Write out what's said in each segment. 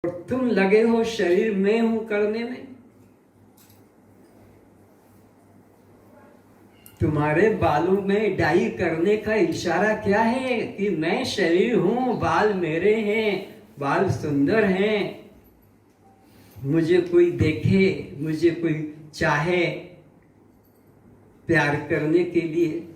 और तुम लगे हो शरीर में हूं करने में। तुम्हारे बालों में डाई करने का इशारा क्या है कि मैं शरीर हूं, बाल मेरे हैं, बाल सुंदर हैं, मुझे कोई देखे, मुझे कोई चाहे प्यार करने के लिए।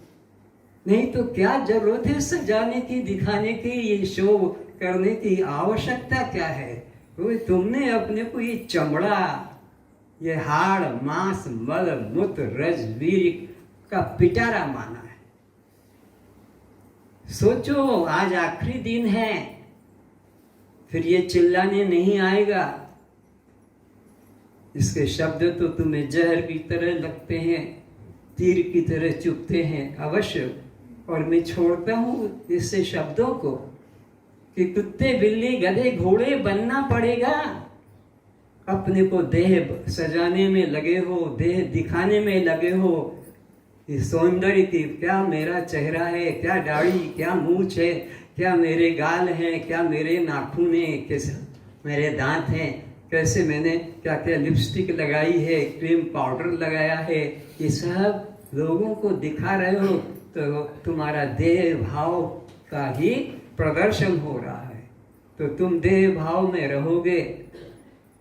नहीं तो क्या जरूरत है सजाने की, दिखाने की, ये शो करने की आवश्यकता क्या है? तो तुमने अपने को ये चमड़ा, ये हाड़ मांस मल मूत्र रज वीर का पिटारा माना है। सोचो आज आखिरी दिन है, फिर ये चिल्लाने नहीं आएगा। इसके शब्द तो तुम्हें जहर की तरह लगते हैं, तीर की तरह चुभते हैं अवश्य। और मैं छोड़ता हूं इससे शब्दों को कि कुत्ते बिल्ली गधे घोड़े बनना पड़ेगा। अपने को देह सजाने में लगे हो, देह दिखाने में लगे हो, इस सौंदर्य की, क्या मेरा चेहरा है, क्या दाढ़ी, क्या मूंछ है, क्या मेरे गाल हैं, क्या मेरे नाखून हैं, कैसे मेरे दांत हैं, कैसे मैंने क्या क्या लिपस्टिक लगाई है, क्रीम पाउडर लगाया है, ये सब लोगों को दिखा रहे हो तो तुम्हारा देह भाव का ही प्रदर्शन हो रहा है। तो तुम देह भाव में रहोगे।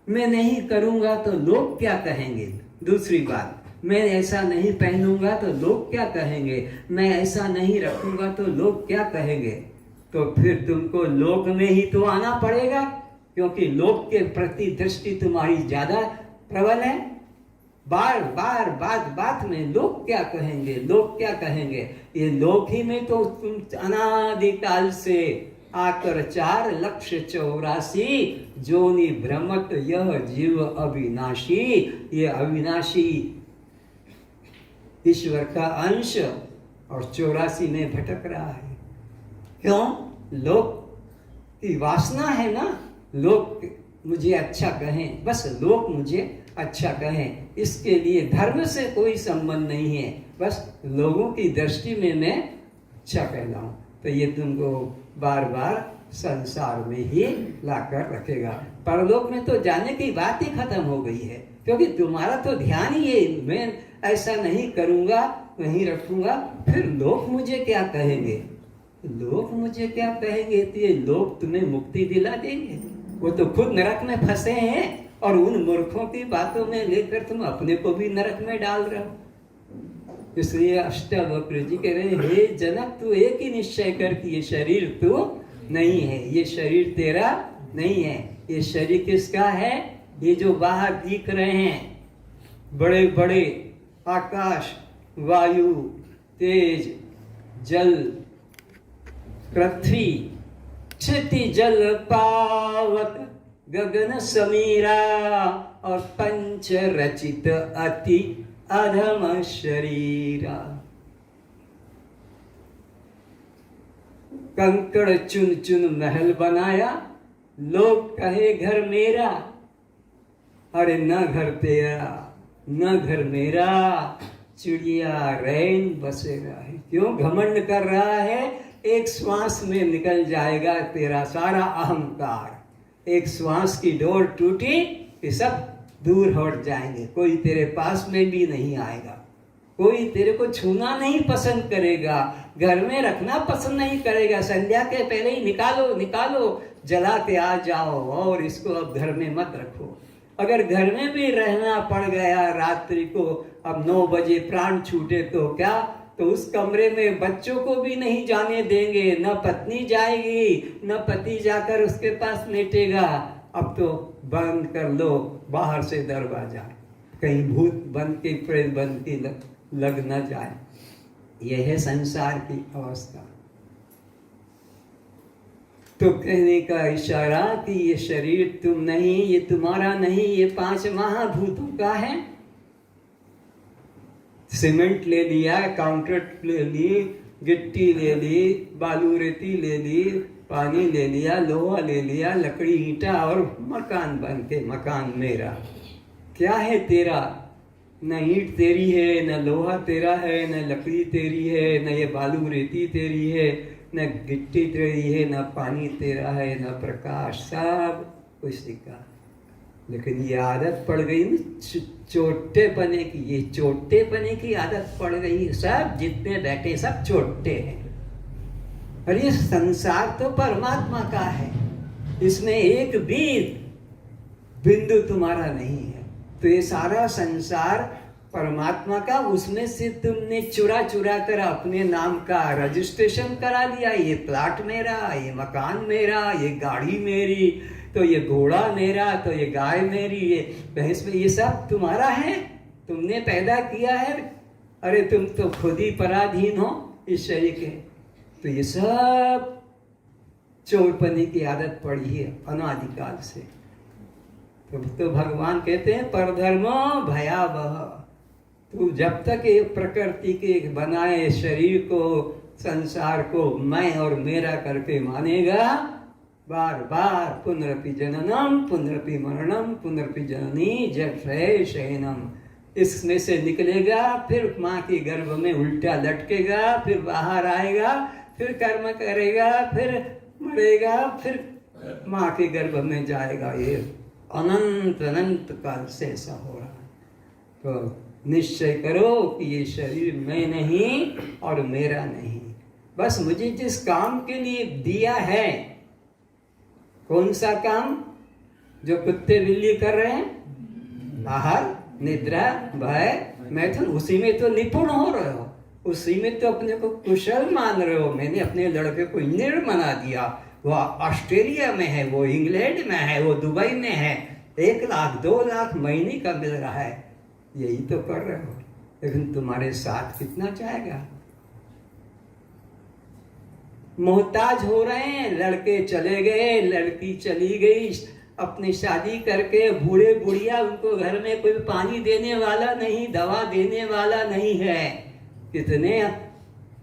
मैं नहीं करूंगा तो लोग क्या कहेंगे? दूसरी बात, मैं ऐसा नहीं पहनूंगा तो लोग क्या कहेंगे, मैं ऐसा नहीं रखूंगा तो लोग क्या कहेंगे? तो फिर तुमको लोक में ही तो आना पड़ेगा, क्योंकि लोक के प्रति दृष्टि तुम्हारी ज्यादा प्रबल है। बार बार बात बात में लोग क्या कहेंगे, लोग क्या कहेंगे, ये लोक ही में तो तुम अनादिकाल से आकर 4,84,000 जोनि भ्रमत यह जीव अविनाशी, ये अविनाशी ईश्वर का अंश और 84 में भटक रहा है। क्यों? लोक की वासना है ना, लोग मुझे अच्छा कहें, बस लोग मुझे अच्छा कहें, इसके लिए धर्म से कोई संबंध नहीं है, बस लोगों की दृष्टि में मैं अच्छा कहलाऊं। तो ये तुमको बार बार संसार में ही लाकर रखेगा। परलोक में तो जाने की बात ही खत्म हो गई है, क्योंकि तुम्हारा तो ध्यान ही है, मैं ऐसा नहीं करूंगा, नहीं रखूंगा, फिर लोग मुझे क्या कहेंगे, लोग मुझे क्या कहेंगे? तो ये लोग तुम्हें मुक्ति दिला देंगे? वो तो खुद नरक में फंसे हैं और उन मूर्खों की बातों में लेकर तुम अपने को भी नरक में डाल रहे हो। इसलिए अष्टावक्र जी कह रहे हैं, हे जनक तू एक ही निश्चय कर कि ये शरीर तो नहीं है, ये शरीर तेरा नहीं है। ये शरीर किसका है? ये जो बाहर दिख रहे हैं बड़े बड़े आकाश, वायु, तेज, जल, पृथ्वी, क्षिति जल पावक, गगन समीरा और पंच रचित अति अधम शरीरा। कंकड़ चुन चुन महल बनाया, लोग कहे घर मेरा, अरे न घर तेरा न घर मेरा, चिड़िया रैन बसेरा है। क्यों घमंड कर रहा है? एक श्वास में निकल जाएगा तेरा सारा अहंकार। एक श्वास की डोर टूटी कि सब दूर हट जाएंगे, कोई तेरे पास में भी नहीं आएगा, कोई तेरे को छूना नहीं पसंद करेगा, घर में रखना पसंद नहीं करेगा। संध्या के पहले ही निकालो निकालो, जला के आ जाओ और इसको अब घर में मत रखो। अगर घर में भी रहना पड़ गया रात्रि को, अब 9 बजे प्राण छूटे तो क्या, तो उस कमरे में बच्चों को भी नहीं जाने देंगे, न पत्नी जाएगी न पति जाकर उसके पास लेटेगा। अब तो बंद कर लो बाहर से दरवाजा, कहीं भूत बन के प्रेत बन के लग न जाए। यह है संसार की अवस्था। तो कहने का इशारा कि ये शरीर तुम नहीं, ये तुम्हारा नहीं, ये 5 महाभूतों का है। सीमेंट ले लिया, कांक्रीट ले ली, गिट्टी ले ली, बालू रेती ले ली, पानी ले लिया, लोहा ले लिया, लकड़ी ईंटा और मकान बन के मकान मेरा। क्या है तेरा? न ईंट तेरी है, न लोहा तेरा है, न लकड़ी तेरी है, न ये बालू रेती तेरी है, न गिट्टी तेरी है, न पानी तेरा है, न प्रकाश। सब उसी का। लेकिन ये आदत पड़ गई ना चोटे पने की, ये चोटे पने की आदत पड़ गई। सब जितने बैठे सब चोटे हैं। और ये संसार तो परमात्मा का है, इसमें एक भी बिंदु तुम्हारा नहीं है। तो ये सारा संसार परमात्मा का, उसमें से तुमने चुरा चुरा कर अपने नाम का रजिस्ट्रेशन करा लिया। ये प्लाट मेरा, ये मकान मेरा, ये गाड़ी मेरी, तो ये घोड़ा मेरा, तो ये गाय मेरी, ये भैंस में, ये सब तुम्हारा है, तुमने पैदा किया है। अरे तुम तो खुद ही पराधीन हो इस शरीर के। तो ये सब चोरपने की आदत पड़ी है अनादिकाल से। तो भगवान कहते हैं परधर्मो भयावह। तू जब तक ये प्रकृति के बनाए शरीर को, संसार को मैं और मेरा करके मानेगा, बार बार पुनरपि जननम पुनरपि मरणम पुनरपि जननी जठरे शयनम, इसमें से निकलेगा, फिर माँ के गर्भ में उल्टा लटकेगा, फिर बाहर आएगा, फिर कर्म करेगा, फिर मरेगा, फिर माँ के गर्भ में जाएगा। ये अनंत अनंत काल से ऐसा हो रहा है। तो निश्चय करो कि ये शरीर मैं नहीं और मेरा नहीं। बस मुझे जिस काम के लिए दिया है, कौन सा काम? जो कुत्ते बिल्ली कर रहे हैं, आहार, निद्रा, भय, मैथुन, उसी में तो निपुण हो रहे हो, उसी में तो अपने को कुशल मान रहे हो। मैंने अपने लड़के को इंजीनियर बना दिया, वो ऑस्ट्रेलिया में है, वो इंग्लैंड में है, वो दुबई में है, 1 लाख 2 लाख महीने का मिल रहा है। यही तो कर रहे हो, लेकिन तुम्हारे साथ कितना जाएगा? मोहताज हो रहे हैं, लड़के चले गए, लड़की चली गई, अपनी शादी करके, बूढ़े बुढ़िया, उनको घर में कोई पानी देने वाला नहीं, दवा देने वाला नहीं है। कितने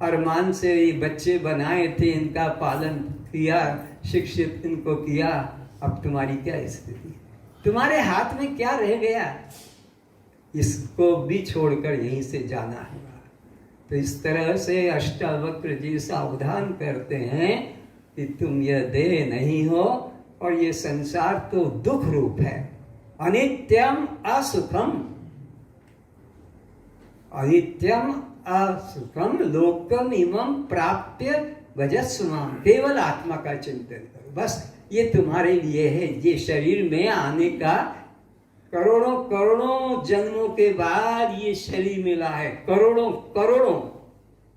अरमान से ये बच्चे बनाए थे, इनका पालन किया, शिक्षित इनको किया। अब तुम्हारी क्या स्थिति? तुम्हारे हाथ में क्या रह गया? इसको भी छोड़कर यहीं से जाना है। तो इस तरह से अष्टावक्र जी सावधान करते हैं कि तुम यह देह नहीं हो, और ये संसार तो दुख रूप है, अनित्यम असुखम, अनित्यम असुखम लोकम इमं प्राप्य भजस्वम। केवल आत्मा का चिंतन करो, बस ये तुम्हारे लिए है। ये शरीर में आने का करोड़ों करोड़ों जन्मों के बाद ये शरीर मिला है, करोड़ों करोड़ों,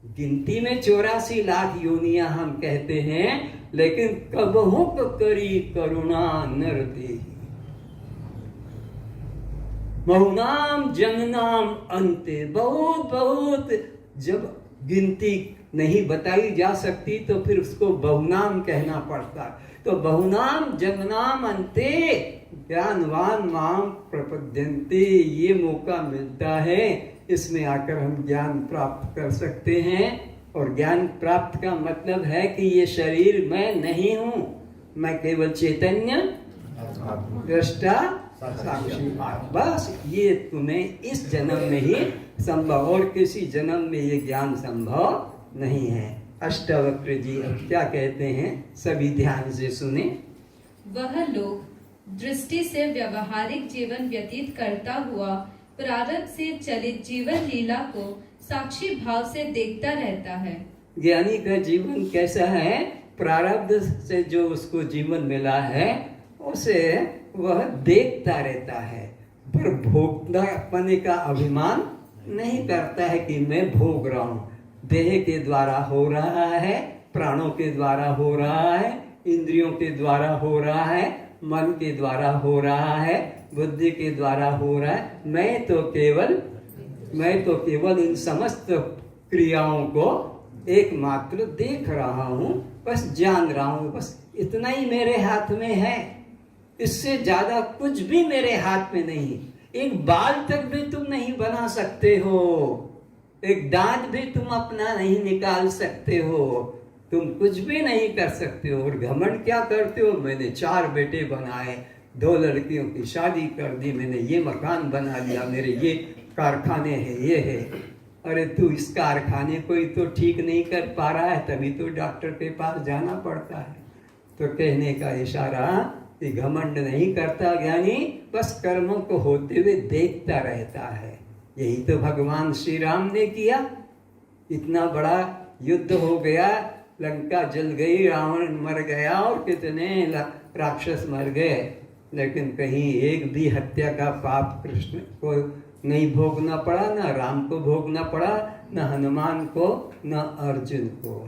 गिनती में 84 लाख योनियां हम कहते हैं, लेकिन कबहु करी करुणा नर देहि, बहुनाम जन्मनाम अंते। बहुत बहुत जब गिनती नहीं बताई जा सकती तो फिर उसको बहुनाम कहना पड़ता। तो बहुनाम जन्मनाम अंते ज्ञानवान माम प्रपद्यन्ते। ये मौका मिलता है, इसमें आकर हम ज्ञान प्राप्त कर सकते हैं। और ज्ञान प्राप्त का मतलब है कि ये शरीर मैं नहीं हूँ, मैं केवल चैतन्य दृष्टा साक्षी। बस ये तुम्हें इस जन्म में ही संभव, और किसी जन्म में ये ज्ञान संभव नहीं है। अष्टावक्र जी अब क्या कहते हैं, सभी ध्यान से सुने। वह लोग दृष्टि से व्यवहारिक जीवन व्यतीत करता हुआ प्रारब्ध से चलित जीवन लीला को साक्षी भाव से देखता रहता है। ज्ञानी का जीवन कैसा है? प्रारब्ध से जो उसको जीवन मिला है उसे वह देखता रहता है, पर भोगना पने का अभिमान नहीं करता है कि मैं भोग रहा हूँ। देह के द्वारा हो रहा है, प्राणों के द्वारा हो रहा है, इंद्रियों के द्वारा हो रहा है, मन के द्वारा हो रहा है, बुद्धि के द्वारा हो रहा है। मैं तो केवल इन समस्त क्रियाओं को एकमात्र देख रहा हूँ, बस जान रहा हूँ, बस इतना ही मेरे हाथ में है। इससे ज्यादा कुछ भी मेरे हाथ में नहीं। एक बाल तक भी तुम नहीं बना सकते हो, एक दांत भी तुम अपना नहीं निकाल सकते हो, तुम कुछ भी नहीं कर सकते हो। और घमंड क्या करते हो? मैंने 4 बेटे बनाए, 2 लड़कियों की शादी कर दी, मैंने ये मकान बना लिया, मेरे ये कारखाने हैं, ये है। अरे तू इस कारखाने को ही तो ठीक नहीं कर पा रहा है, तभी तो डॉक्टर के पास जाना पड़ता है। तो कहने का इशारा ये घमंड नहीं करता ज्ञानी, बस कर्मों को होते हुए देखता रहता है। यही तो भगवान श्री राम ने किया। इतना बड़ा युद्ध हो गया, लंका जल गई, रावण मर गया और कितने राक्षस मर गए, लेकिन कहीं एक भी हत्या का पाप कृष्ण को नहीं भोगना पड़ा, न राम को भोगना पड़ा, न हनुमान को, न अर्जुन को,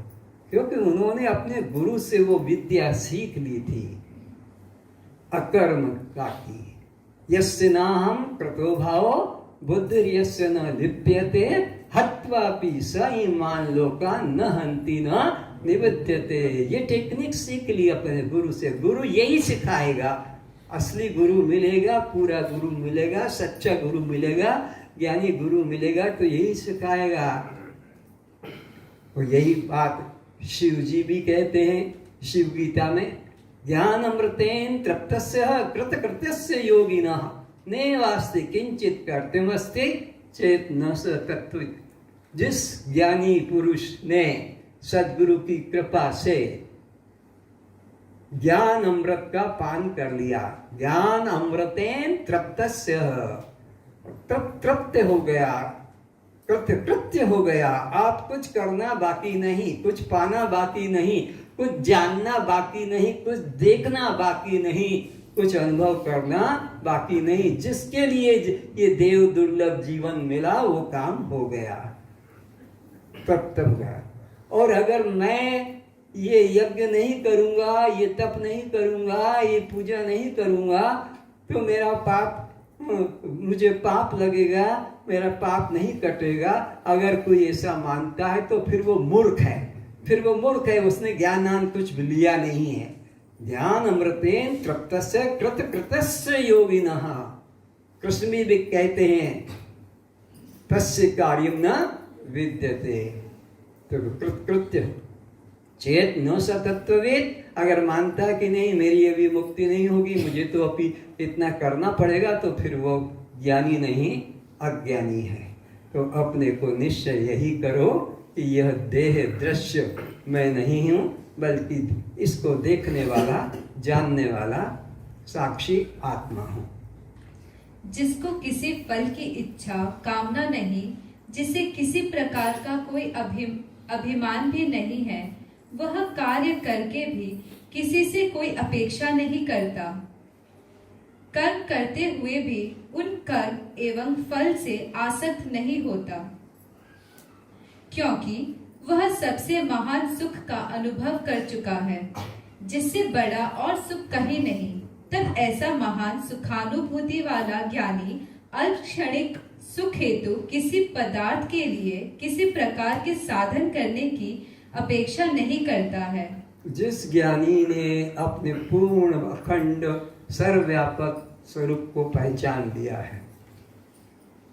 क्योंकि उन्होंने अपने गुरु से वो विद्या सीख ली थी अकर्म का की। यस्य नाहं कृतो भावो बुद्धिर्यस्य न लिप्यते हत्वापि स ईमान लोकान् न हन्ति न निबध्यते। ये टेक्निक सीख ली अपने गुरु से। गुरु यही सिखाएगा। असली गुरु मिलेगा, पूरा गुरु मिलेगा, सच्चा गुरु मिलेगा, ज्ञानी गुरु मिलेगा तो यही सिखाएगा। और यही बात शिव जी भी कहते हैं शिव गीता में, ज्ञान अमृतेन तृप्तस्य कृतकृत्यस्य योगिनः नैवास्ति किंचित कर्तव्यमस्ति चेत न स तत्त्वित्। जिस ज्ञानी पुरुष ने सद्गुरु की कृपा से ज्ञान अमृत का पान कर लिया, ज्ञान अमृतेन तृप्तस्य, तृप्त हो गया, कृत्य हो गया। आप कुछ करना बाकी नहीं, कुछ पाना बाकी नहीं, कुछ जानना बाकी नहीं, कुछ देखना बाकी नहीं, कुछ अनुभव करना बाकी नहीं। जिसके लिए ये देव दुर्लभ जीवन मिला वो काम हो गया, तृप्त हो गया। और अगर मैं ये यज्ञ नहीं करूंगा, ये तप नहीं करूंगा, ये पूजा नहीं करूंगा तो मेरा पाप, मुझे पाप लगेगा, मेरा पाप नहीं कटेगा। अगर कोई ऐसा मानता है तो फिर वो मूर्ख है, फिर वो मूर्ख है, उसने ज्ञानान कुछ भी लिया नहीं है। ज्ञान अमृतेन तृप्तस्य कृतकृतस्य योगिनः। कृष्ण भी कहते हैं तस्य कार्यम न विद्यते। तो कृत्य चेत न स तत्त्ववेद। अगर मानता कि नहीं मेरी अभी मुक्ति नहीं होगी, मुझे तो अभी इतना करना पड़ेगा, तो फिर वो ज्ञानी नहीं अज्ञानी है। तो अपने को निश्चय यही करो कि यह देह दृश्य मैं नहीं हूँ, बल्कि इसको देखने वाला, जानने वाला साक्षी आत्मा हूँ। जिसको किसी फल की इच्छा कामना नहीं, जिसे किसी प्रकार का कोई अभिमान भी नहीं है, वह कार्य करके भी किसी से कोई अपेक्षा नहीं करता। कर्म करते हुए भी उन कर्म एवं फल से आसक्त नहीं होता, क्योंकि वह सबसे महान सुख का अनुभव कर चुका है, जिससे बड़ा और सुख कहीं नहीं। तब ऐसा महान सुखानुभूति वाला ज्ञानी अल्प क्षणिक सुख हेतु किसी पदार्थ के लिए किसी प्रकार के साधन करने की अपेक्षा नहीं करता है। जिस ज्ञानी ने अपने पूर्ण अखंड सर्वव्यापक स्वरूप को पहचान लिया है,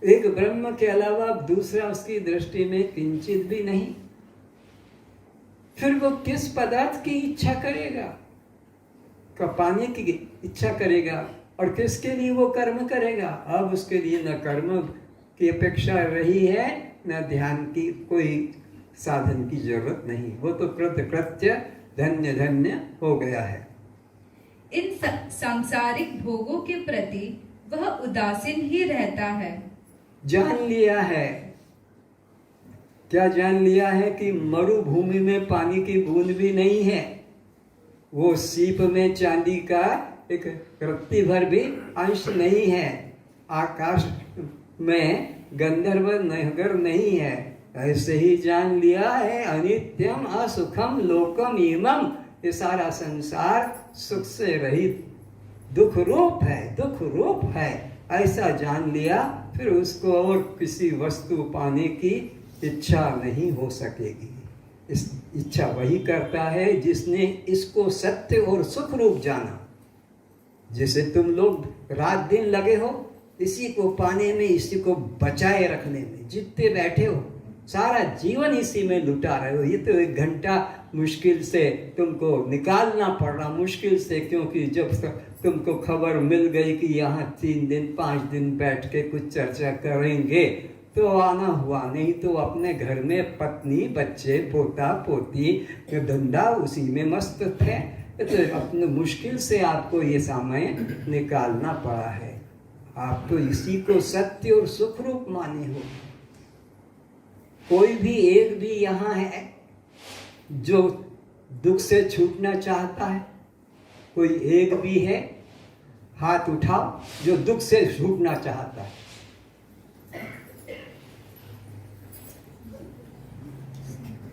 एक ब्रह्म के अलावा दूसरा उसकी दृष्टि में किंचित भी नहीं, फिर वो किस पदार्थ की इच्छा करेगा? पाने की इच्छा करेगा, और किसके लिए वो कर्म करेगा? अब उसके लिए न कर्म की अपेक्षा रही है, न ध्यान की, कोई साधन की जरूरत नहीं। वो तो कृत्य धन्य धन्य हो गया है। इन सांसारिक भोगों के प्रति वह उदासीन ही रहता है। जान लिया है, क्या जान लिया है? कि मरुभूमि में पानी की बूंद भी नहीं है, वो सीप में चांदी का एक रत्ती भर भी अंश नहीं है, आकाश में गंधर्व नगर नहीं है। ऐसे ही जान लिया है अनित्यम असुखम लोकम इमम, ये सारा संसार सुख से रहित दुख रूप है, दुख रूप है। ऐसा जान लिया, फिर उसको और किसी वस्तु पाने की इच्छा नहीं हो सकेगी। इस इच्छा वही करता है जिसने इसको सत्य और सुख रूप जाना। जैसे तुम लोग रात दिन लगे हो इसी को पाने में, इसी को बचाए रखने में, जितने बैठे हो सारा जीवन इसी में लुटा रहे हो। ये तो 1 घंटा मुश्किल से तुमको निकालना पड़ रहा, मुश्किल से, क्योंकि जब तुमको खबर मिल गई कि यहाँ 3 दिन 5 दिन बैठ के कुछ चर्चा करेंगे तो आना हुआ, नहीं तो अपने घर में पत्नी बच्चे पोता पोती धंधा उसी में मस्त थे। तो अपने मुश्किल से आपको ये समय निकालना पड़ा है। आप तो इसी को सत्य और सुख रूप माने हो। कोई भी एक भी यहाँ है जो दुख से छूटना चाहता है? कोई एक भी है? हाथ उठाओ जो दुख से छूटना चाहता है।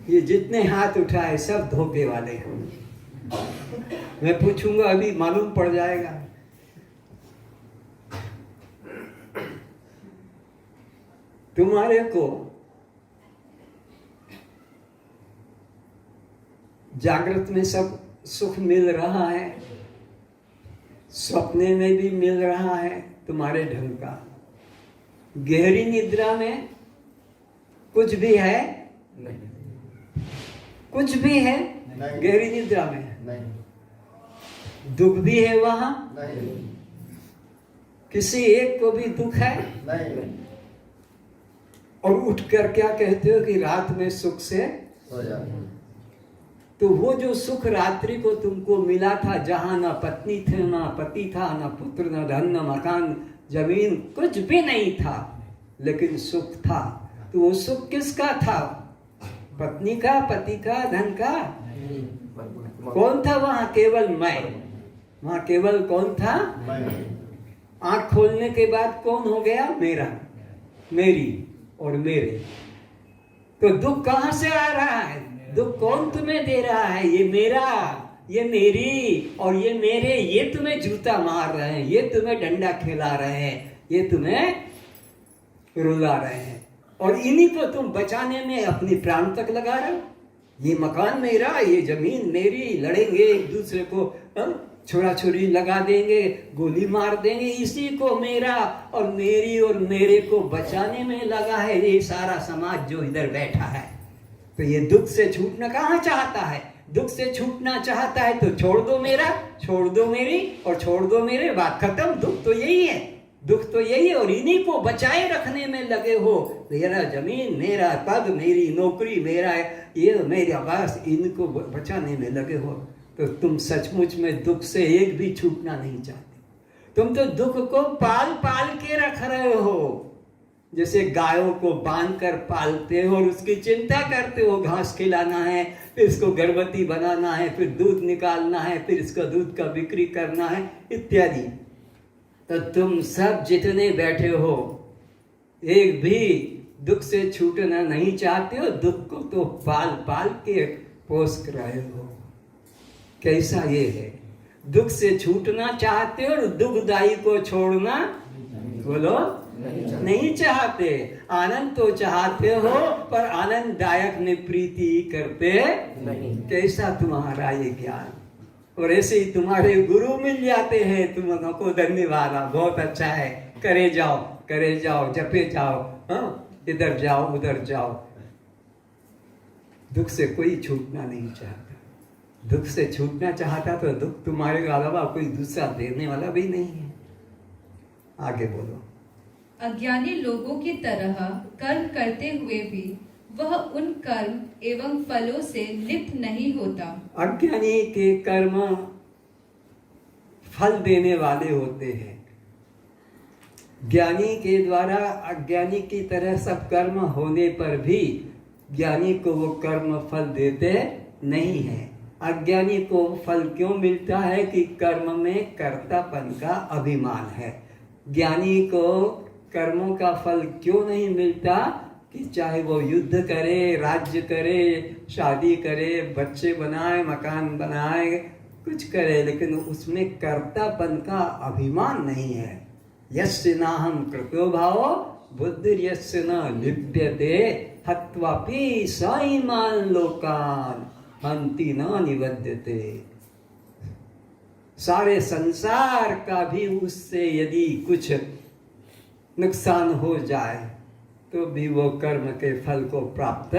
ये जितने हाथ उठाए सब धोखे वाले हैं। मैं पूछूंगा अभी मालूम पड़ जाएगा। तुम्हारे को जागृत में सब सुख मिल रहा है, सपने में भी मिल रहा है तुम्हारे ढंग का। गहरी निद्रा में कुछ भी है? नहीं। कुछ भी है? नहीं। गहरी निद्रा में नहीं। दुख भी है वहां? नहीं। किसी एक को भी दुख है? नहीं। और उठकर क्या कहते हो कि रात में सुख से सो जाओ। तो वो जो सुख रात्रि को तुमको मिला था, जहां ना पत्नी थे, ना पति था, ना पुत्र, ना धन, ना मकान, जमीन, कुछ भी नहीं था, लेकिन सुख था। तो वो सुख किसका था? पत्नी का, पति का, धन का? कौन था वहां? केवल मैं। वहां केवल कौन था? आंख खोलने के बाद कौन हो गया? मेरा, मेरी और मेरे। तो दुख कहां से आ रहा है? दुख कौन तुम्हें दे रहा है? ये मेरा, ये मेरी और ये मेरे। ये तुम्हें जूता मार रहे हैं, ये तुम्हें डंडा खिला रहे हैं, ये तुम्हें रुला रहे हैं, और इन्हीं को तुम बचाने में अपनी प्राण तक लगा रहे हो। ये मकान मेरा, ये जमीन मेरी, लड़ेंगे एक दूसरे को, छुरा छुरी लगा देंगे, गोली मार देंगे, इसी को मेरा और मेरी और मेरे को बचाने में लगा है ये सारा समाज जो इधर बैठा है। तो ये दुख से छूटना कहाँ चाहता है? दुख से छूटना चाहता है तो छोड़ दो मेरा, छोड़ दो मेरी और छोड़ दो मेरे, बात खत्म। दुख तो यही है, दुख तो यही है, और इन्हीं को बचाए रखने में लगे हो। मेरा जमीन, मेरा पद, मेरी नौकरी, मेरा ये, मेरा बस, इनको बचाने में लगे हो। तो तुम सचमुच में दुख से एक भी छूटना नहीं चाहते। तुम तो दुख को पाल पाल के रख रहे हो, जैसे गायों को बांध कर पालते हो और उसकी चिंता करते हो। घास खिलाना है, फिर इसको गर्भवती बनाना है, फिर दूध निकालना है, फिर इसका दूध का बिक्री करना है इत्यादि। तो तुम सब जितने बैठे हो एक भी दुख से छूटना नहीं चाहते हो। दुख को तो पाल पाल के पोस रहे हो। कैसा ये है? दुख से छूटना चाहते हो और दुखदाई को छोड़ना बोलो नहीं चाहते। आनंद तो चाहते हो पर आनंददायक में प्रीति करते नहीं। कैसा तुम्हारा ये ज्ञान! और ऐसे ही तुम्हारे गुरु मिल जाते हैं, तुमको धन्यवाद, बहुत अच्छा है, करे जाओ, जपे जाओ, इधर जाओ उधर जाओ। दुख से कोई छूटना नहीं चाहता। दुख से छूटना चाहता तो दुख तुम्हारे अलावा कोई दूसरा देने वाला भी नहीं है। आगे बोलो। अज्ञानी लोगों की तरह कर्म करते हुए भी वह उन कर्म एवं फलों से लिप्त नहीं होता। अज्ञानी के कर्म फल देने वाले होते हैं। ज्ञानी के द्वारा अज्ञानी की तरह सब कर्म होने पर भी ज्ञानी को वो कर्म फल देते नहीं है। अज्ञानी को फल क्यों मिलता है? कि कर्म में कर्तापन का अभिमान है। ज्ञानी को कर्मों का फल क्यों नहीं मिलता? कि चाहे वो युद्ध करे, राज्य करे, शादी करे, बच्चे बनाए, मकान बनाए, कुछ करे, लेकिन उसमें कर्तापन का अभिमान नहीं है। यस्य नाहं कृतो भावो बुद्धिर्यस्य न लिप्यते हत्वापि सइमान् लोकान् हन्ति न निबध्यते। सारे संसार का भी उससे यदि कुछ नुकसान हो जाए तो भी वो कर्म के फल को प्राप्त,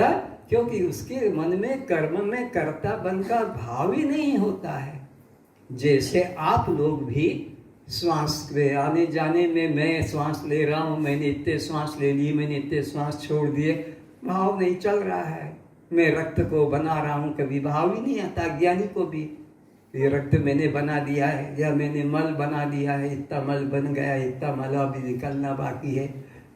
क्योंकि उसके मन में कर्म में कर्तापन का भाव ही नहीं होता है। जैसे आप लोग भी श्वास के आने जाने में, मैं श्वास ले रहा हूँ, मैंने इतने श्वास ले लिए, मैंने इतने श्वास छोड़ दिए, भाव नहीं चल रहा है। मैं रक्त को बना रहा हूँ, कभी भाव ही नहीं आता। ज्ञानी को भी ये रक्त मैंने बना दिया है या मैंने मल बना दिया है, इतना मल बन गया, इतना मल अभी निकलना बाकी है,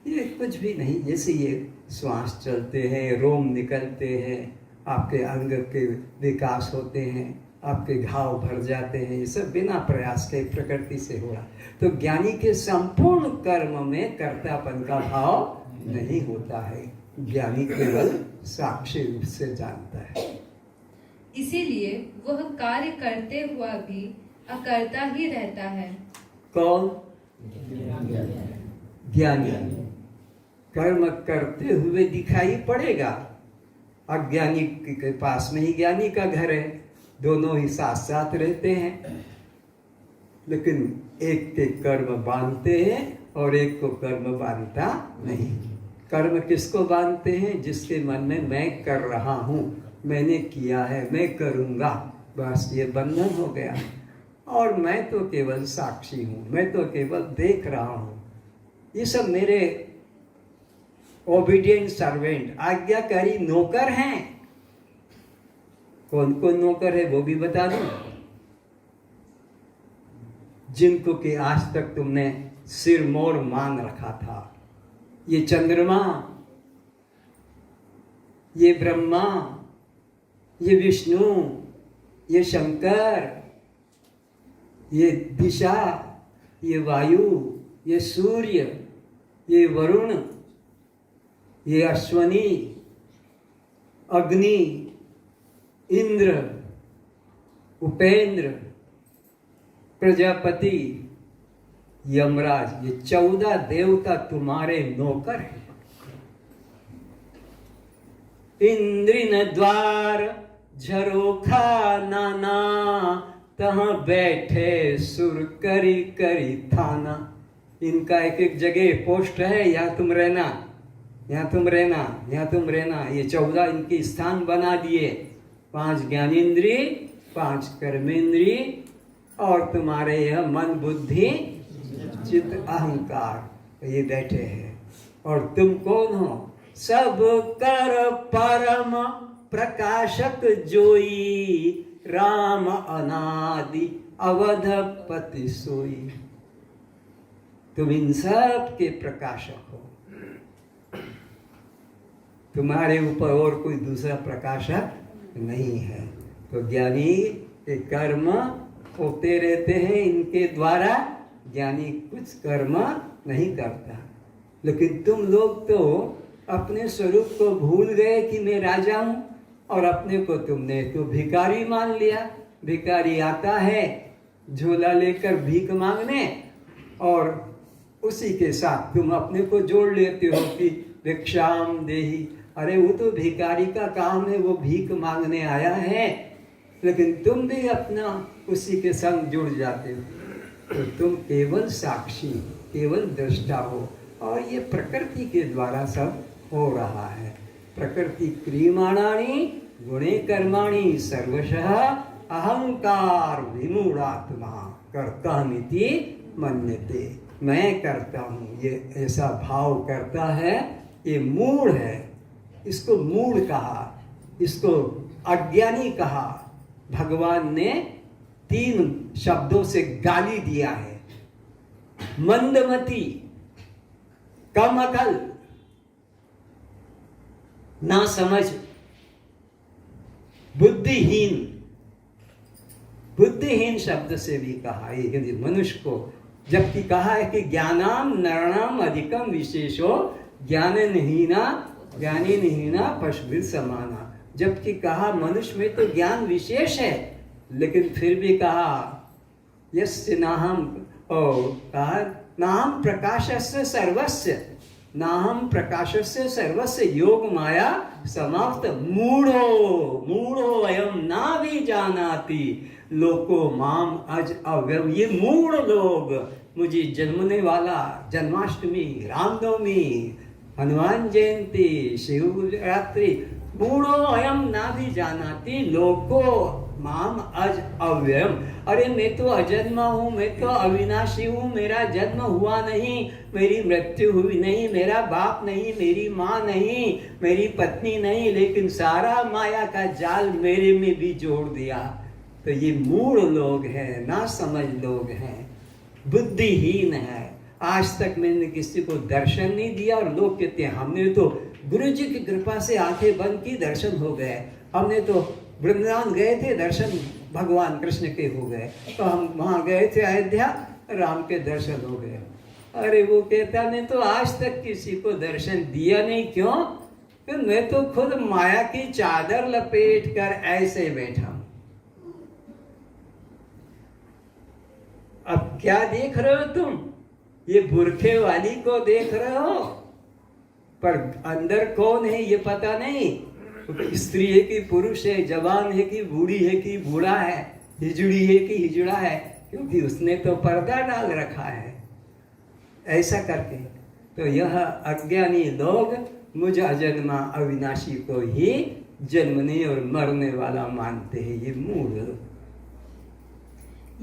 ये कुछ भी नहीं। जैसे ये श्वास चलते हैं, रोम निकलते हैं, आपके अंग के विकास होते हैं, आपके घाव भर जाते हैं, ये सब बिना प्रयास के प्रकृति से हो रहा। तो ज्ञानी के संपूर्ण कर्म में कर्तापन का भाव नहीं होता है, ज्ञानी केवल साक्षी रूप से जानता है। इसीलिए वह कार्य करते हुआ भी अकर्ता ही रहता है। कौन? ज्ञानी। कर्म करते हुए दिखाई पड़ेगा, अज्ञानी के पास में ही ज्ञानी का घर है, दोनों ही साथ साथ रहते हैं, लेकिन एक के कर्म बांधते हैं और एक को कर्म बांधता नहीं। कर्म किसको बांधते हैं? जिसके मन में मैं कर रहा हूँ, मैंने किया है, मैं करूँगा, बस ये बंधन हो गया। और मैं तो केवल साक्षी हूँ, मैं तो केवल देख रहा हूँ। ये सब मेरे ओबीडियंट सर्वेंट, आज्ञाकारी नौकर हैं। कौन कौन नौकर है वो भी बता दूं। जिनको कि आज तक तुमने सिर मोर मान रखा था, ये चंद्रमा, ये ब्रह्मा, ये विष्णु, ये शंकर, ये दिशा, ये वायु, ये सूर्य, ये वरुण, ये अश्वनी, अग्नि, इंद्र, उपेंद्र, प्रजापति, यमराज, ये 14 देवता तुम्हारे नौकर हैं। इंद्रिन द्वार झरोखा नाना, तहाँ बैठे सुर करी करी थाना। इनका एक एक जगह पोस्ट है, यहाँ तुम रहना, यहाँ तुम रहना, यहाँ तुम रहना। ये 14 इनके स्थान बना दिए, 5 ज्ञानेन्द्रिय, 5 कर्मेंद्रिय, और तुम्हारे यह मन बुद्धि चित्त अहंकार, ये बैठे हैं। और तुम कौन हो? सब कर परम प्रकाशक जोई, राम अनादि अवधपति सोई। तुम इन सब के प्रकाशक हो, तुम्हारे ऊपर और कोई दूसरा प्रकाशक नहीं है। तो ज्ञानी के कर्म होते रहते हैं, इनके द्वारा ज्ञानी कुछ कर्म नहीं करता। लेकिन तुम लोग तो अपने स्वरूप को भूल गए कि मैं राजा हूँ, और अपने को तुमने तो भिखारी मान लिया। भिखारी आता है झोला लेकर भीख मांगने, और उसी के साथ तुम अपने को जोड़ लेते हो कि भिक्षाम देहि। अरे वो तो भिखारी का काम है, वो भीख मांगने आया है, लेकिन तुम भी अपना उसी के संग जुड़ जाते हो। तो तुम केवल साक्षी, केवल दृष्टा हो, और ये प्रकृति के द्वारा सब हो रहा है। प्रकृति क्रियमाणानि गुणे कर्माणि सर्वशः अहंकार विमूढ़ात्मा कर्तामिति मन्यते। मैं करता हूँ, ये ऐसा भाव करता है, ये मूढ़ है। इसको मूढ़ कहा, इसको अज्ञानी कहा। भगवान ने 3 शब्दों से गाली दिया है: मंदमती, कम अकल, ना समझ, बुद्धिहीन। बुद्धिहीन शब्द से भी कहा है मनुष्य को, जबकि कहा है कि ज्ञानाम नरणाम अधिकम विशेषो ज्ञानेनहीना पशुभिः समाना। जबकि कहा मनुष्य में तो ज्ञान विशेष है, लेकिन फिर भी कहा यस्य नाहम, कहा नाहम प्रकाशस्य सर्वस्य, नाहम प्रकाशस्य सर्वस्य योग माया समाप्त मूढ़ो अयम ना भी जानाति लोको माम अज अव्यम। ये मूढ़ लोग, मुझे जन्मने वाला, जन्माष्टमी, रामनवमी, हनुमान जयंती, शिवरात्रि, मूढ़ो अयम ना भी जानाति लोको माम अज अव्ययम। अरे मैं तो अजन्मा हूँ, मैं तो अविनाशी हूँ, मेरा जन्म हुआ नहीं, मेरी मृत्यु हुई नहीं, मेरा बाप नहीं, मेरी माँ नहीं, मेरी पत्नी नहीं, लेकिन सारा माया का जाल मेरे में भी जोड़ दिया। तो ये मूढ़ लोग हैं, ना समझ लोग हैं, बुद्धिहीन है। आज तक मैंने किसी को दर्शन नहीं दिया और लोग कहते हैं हमने तो गुरु जी की कृपा से आंखें बंद की दर्शन हो गए, हमने तो वृंदावन गए थे दर्शन भगवान कृष्ण के हो गए, तो हम वहाँ गए थे अयोध्या राम के दर्शन हो गए। अरे वो कहता मैं तो आज तक किसी को दर्शन दिया नहीं। क्यों? कि मैं तो खुद माया की चादर लपेट कर ऐसे बैठा हूं। अब क्या देख रहे हो तुम? ये बुरखे वाली को देख रहे हो, पर अंदर कौन है ये पता नहीं। स्त्री है कि पुरुष है, जवान है कि बूढ़ी है कि बूढ़ा है, हिजड़ी है कि हिजड़ा है, क्योंकि उसने तो पर्दा डाल रखा है। ऐसा करके तो यह अज्ञानी लोग मुझ अजन्मा अविनाशी को ही जन्मने और मरने वाला मानते हैं। ये मूढ़।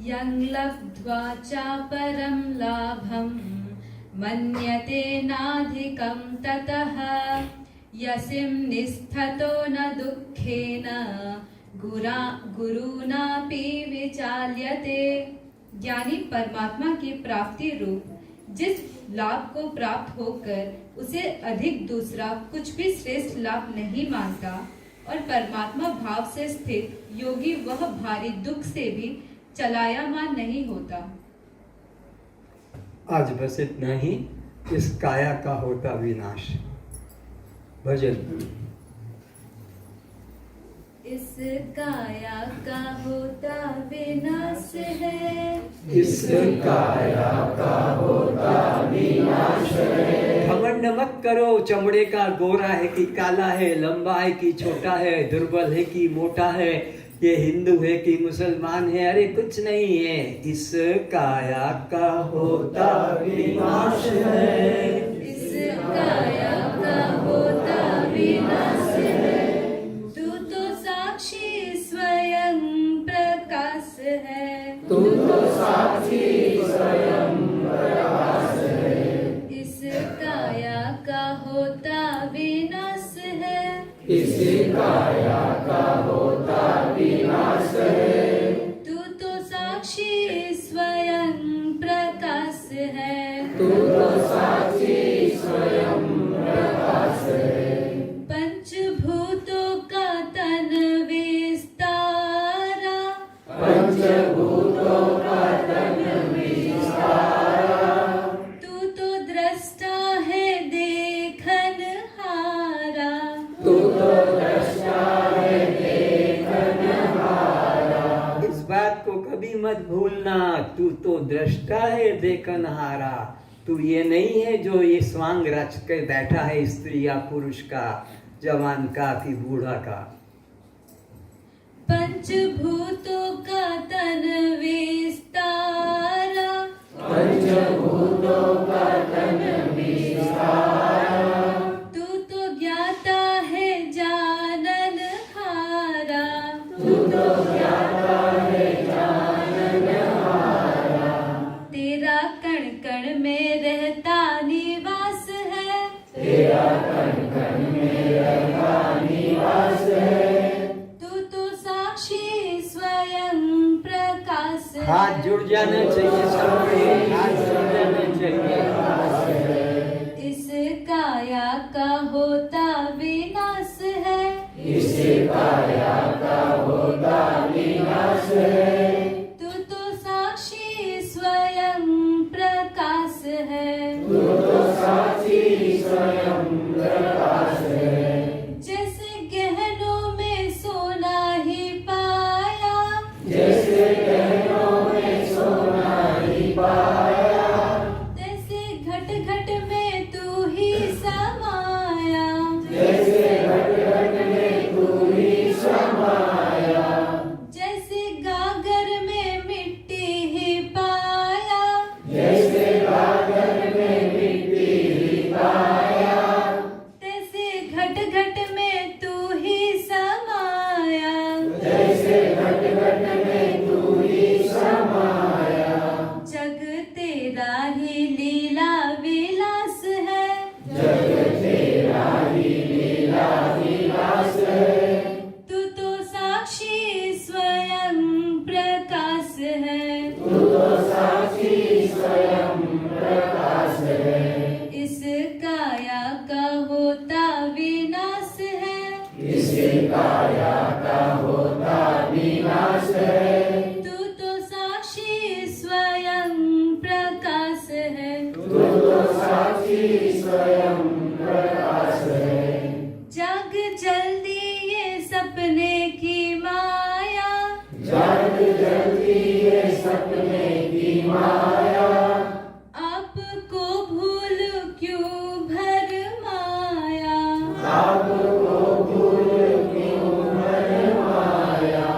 यं लब्ध्वा चापरं लाभं मन्यते नाधिकं ततः यसिं निस्थतो न दुःखेन गुरुनापि विचाल्यते। ज्ञानी परमात्मा की प्राप्ति रूप जिस लाभ को प्राप्त होकर उसे अधिक दूसरा कुछ भी श्रेष्ठ लाभ नहीं मानता, और परमात्मा भाव से स्थित योगी वह भारी दुख से भी चलायमान नहीं होता। आज बस इतना ही। इस काया का होता विनाश। भजन। इस काया का होता विनाश है, इस काया का होता विनाश है। घमंड मत करो चमड़े का गोरा है कि काला है, लंबा है कि छोटा है, दुर्बल है कि मोटा है, ये हिंदू है कि मुसलमान है। अरे कुछ नहीं है। इस काया का होता विनाश है, इस काया का होता विनाश है। तू तो साक्षी स्वयं प्रकाश है, तू तो साक्षी स्वयं प्रकाश है। इस काया का होता विनाश है, इस काया का होता विनाश है। तू तो साक्षी स्वयं प्रकाश है, तू तो साक्षी स्वयं प्रकाश है। पंचभूतों का तन विस्तारा, पंचभूतों का तन विस्तारा। तू तो दृष्टा है देखनहारा, तू तो दृष्टा है देखनहारा। इस बात को कभी मत भूलना, तू तो दृष्टा है देखनहारा। तू ये नहीं है जो ये स्वांग रच के बैठा है स्त्री या पुरुष का, जवान का कि बूढ़ा का। पंचभूतों का तन विस्तारा, पंचभूतों का तन विस्तारा। तू तो ज्ञाता है जाननहारा, तू तो ज्ञाता है जाननहारा। तेरा कण कण में रहता निवास है, तेरा कण कण में रहता निवास है। तू तो साक्षी स्वयं प्रकाश है। हाथ जुड़ जाना चाहिए सबके, हाथ जुड़ जाना चाहिए। इस काया का होता विनाश है, इस काया का होता विनाश है। तू तो साक्षी स्वयं प्रकाश है, तू तो साक्षी स्वयं प्रकाश है। जैसे गहनों में सोना ही पाया, जैसे गहनों में सोना ही पाया, तैसे घट घट में तू ही समाया, जैसे घट घट में तू ही समाया। जैसे गागर में मिट्टी ही पाया, जैसे गागर में मिट्टी ही पाया, तैसे घट घट में तू ही समाया, जैसे घट घट में तू ही समाया। जग तेरा ही लीला विलास है, जग तेरा ही लीला विलास है। तू तो साक्षी स्वयं काया का होता विनाश है। तू तो साक्षी स्वयं प्रकाश है। तू तो साक्षी स्वयं प्रकाश है। जग जल्दी ये सपने की माया, जग जल्दी ये सपने की माया, आपको भूल क्यों भरमाया। आपको भूल क्यों भरमाया।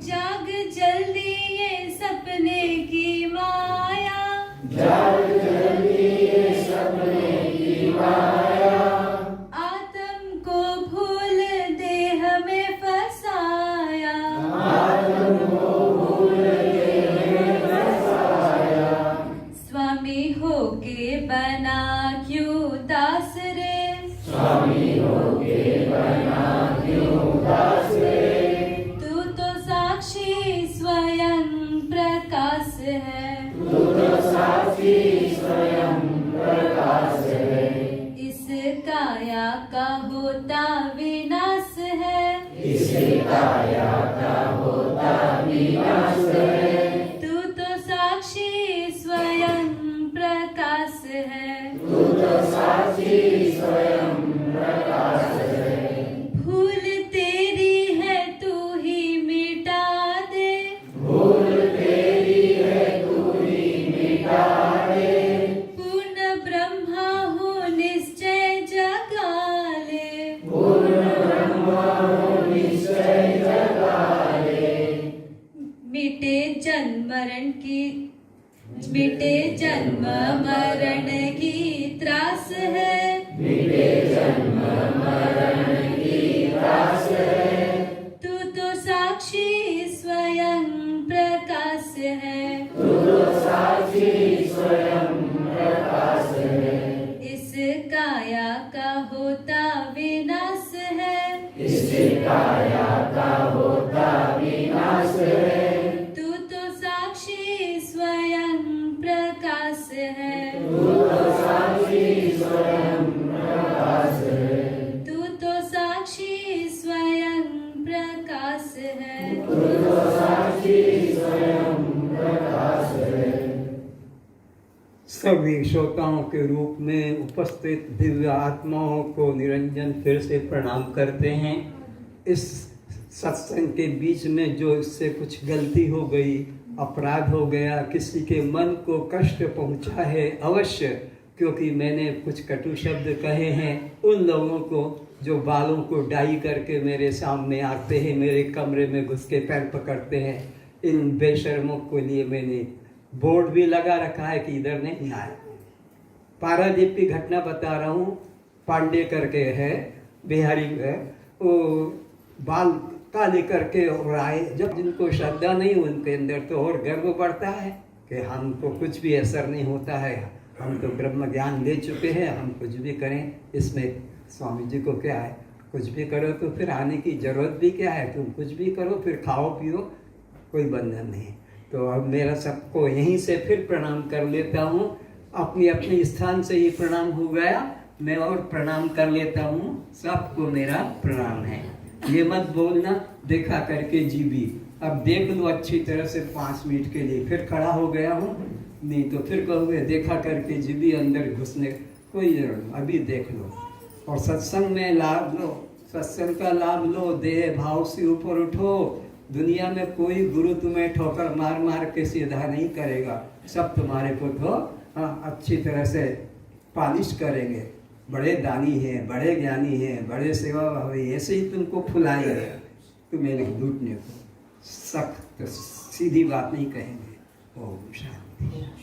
जग जल्दी ये सपने की माया, जग जल्दी ये सपने की माया, आत्म को भूल देह में फसाया। आत्म को भूल देह में फसाया। स्वामी होके बना क्यों दास रे। स्वामी होके बना क्यों दास रे। तू तो साक्षी स्वयं प्रकाश है। तू तो साक्षी स्वयं प्रकाश है। इस काया का होता विनाश है। इस काया का होता विनाश है। तू तो साक्षी स्वयं प्रकाश है। तू तो साक्षी स्वयं प्रकाश है। भूल तेरी है तू ही मिटा दे। भूल तेरी है तू ही मिटा दे। पूर्ण ब्रह्मा हो निश्चय जगा ले। पूर्ण ब्रह्म हो निश्चय जगा ले। मिटे जन्म मरण की मिटे जन्म मरण की त्रास है। मिटे जन्म मरण की त्रास है। तू तो साक्षी स्वयं प्रकाश है। तू तो साक्षी स्वयं प्रकाश है। इस काया का होता विनाश है। इस काया का होता विनाश है। तू तो साक्षी स्वयं प्रकाश है। तू तो साक्षी स्वयं प्रकाश है। तू तो साक्षी स्वयं प्रकाश है। तू तो साक्षी स्वयं प्रकाश है। सभी श्रोताओं के रूप में उपस्थित दिव्य आत्माओं को निरंजन फिर से प्रणाम करते हैं। इस सत्संग के बीच में जो इससे कुछ गलती हो गई, अपराध हो गया, किसी के मन को कष्ट पहुंचा है, अवश्य, क्योंकि मैंने कुछ कटु शब्द कहे हैं, उन लोगों को जो बालों को डाई करके मेरे सामने आते हैं, मेरे कमरे में घुस के पैर पकड़ते हैं, इन बेशर्मों के लिए मैंने बोर्ड भी लगा रखा है कि इधर नहीं आए। पारादीप की घटना बता रहा हूँ। पांडे करके है, बिहारी है, वो बाल काले करके और आए। जब जिनको श्रद्धा नहीं उनके अंदर तो और गर्व बढ़ता है कि हमको कुछ भी असर नहीं होता है, हम तो ब्रह्म ज्ञान ले चुके हैं, हम कुछ भी करें इसमें स्वामी जी को क्या है, कुछ भी करो तो फिर आने की जरूरत भी क्या है, तुम कुछ भी करो, फिर खाओ पियो, कोई बंधन नहीं। तो अब मेरा सबको यहीं से फिर प्रणाम कर लेता हूँ। अपनी अपने स्थान से ही प्रणाम हो गया, मैं और प्रणाम कर लेता हूँ। सबको मेरा प्रणाम है। ये मत बोलना देखा करके जीवी, अब देख लो अच्छी तरह से 5 मिनट के लिए, फिर खड़ा हो गया हूँ, नहीं तो फिर कहोगे देखा करके जीवी, अंदर घुसने कोई जरूरत नहीं, अभी देख लो और सत्संग में लाभ लो, सत्संग का लाभ लो, देह भाव से ऊपर उठो। दुनिया में कोई गुरु तुम्हें ठोकर मार मार के सीधा नहीं करेगा, सब तुम्हारे को तो अच्छी तरह से पालिश करेंगे। बड़े दानी हैं, बड़े ज्ञानी हैं, बड़े सेवा भावी, ऐसे ही तुमको फुलाएंगे, तुम्हें लूटने को सख्त सीधी बात नहीं कहेंगे। ओम शांति।